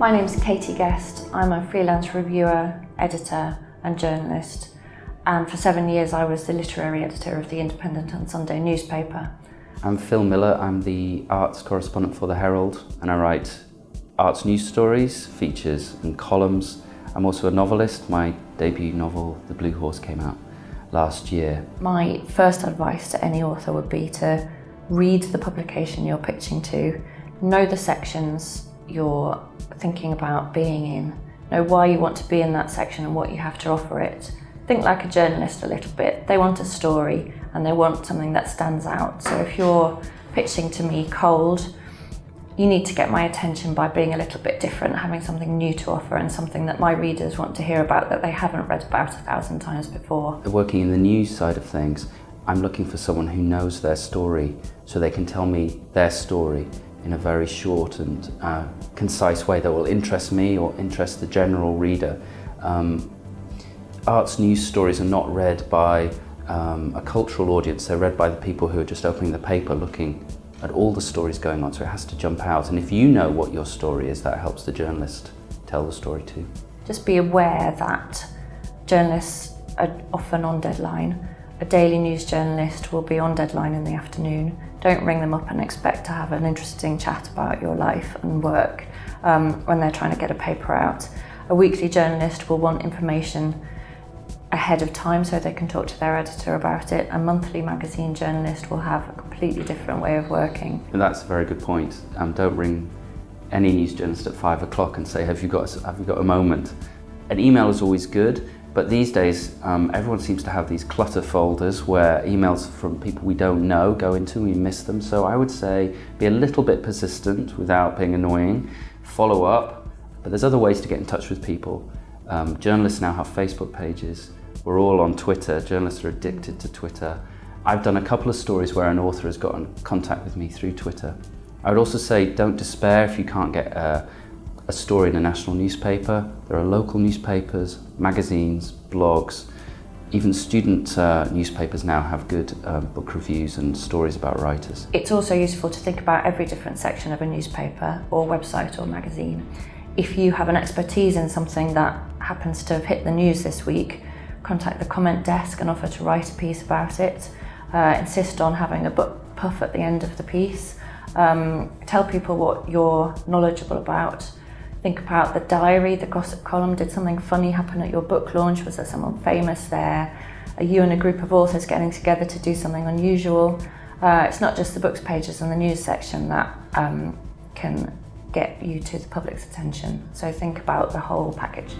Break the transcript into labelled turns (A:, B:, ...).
A: My name's Katy Guest. I'm a freelance reviewer, editor and journalist, and for 7 years I was the literary editor of the Independent on Sunday newspaper.
B: I'm Phil Miller. I'm the arts correspondent for the Herald, and I write arts news stories, features and columns. I'm also a novelist. My debut novel, The Blue Horse, came out last year.
A: My first advice to any author would be to read the publication you're pitching to, know the sections you're thinking about being in, know why you want to be in that section and what you have to offer it. Think like a journalist a little bit. They want a story and they want something that stands out. So if you're pitching to me cold, you need to get my attention by being a little bit different, having something new to offer and something that my readers want to hear about that they haven't read about 1,000 times before.
B: Working in the news side of things, I'm looking for someone who knows their story so they can tell me their story in a very short and concise way that will interest me or interest the general reader. Arts news stories are not read by a cultural audience, they're read by the people who are just opening the paper looking at all the stories going on, so it has to jump out. And if you know what your story is, that helps the journalist tell the story too.
A: Just be aware that journalists are often on deadline. A daily news journalist will be on deadline in the afternoon. Don't ring them up and expect to have an interesting chat about your life and work when they're trying to get a paper out. A weekly journalist will want information ahead of time so they can talk to their editor about it. A monthly magazine journalist will have a completely different way of working.
B: And that's a very good point. Don't ring any news journalist at 5 o'clock and say, have you got a moment? An email is always good, but these days everyone seems to have these clutter folders where emails from people we don't know go into and we miss them. So I would say be a little bit persistent without being annoying, follow up, but there's other ways to get in touch with people. Journalists now have Facebook pages. We're all on Twitter. Journalists are addicted to Twitter. I've done a couple of stories where an author has got in contact with me through Twitter. I would also say don't despair if you can't get a story in a national newspaper. There are local newspapers, magazines, blogs, even student newspapers now have good book reviews and stories about writers.
A: It's also useful to think about every different section of a newspaper or website or magazine. If you have an expertise in something that happens to have hit the news this week, contact the comment desk and offer to write a piece about it. Insist on having a book puff at the end of the piece. Tell people what you're knowledgeable about. Think about the diary, the gossip column. Did something funny happen at your book launch? Was there someone famous there? Are you and a group of authors getting together to do something unusual? It's not just the books pages and the news section that can get you to the public's attention. So think about the whole package.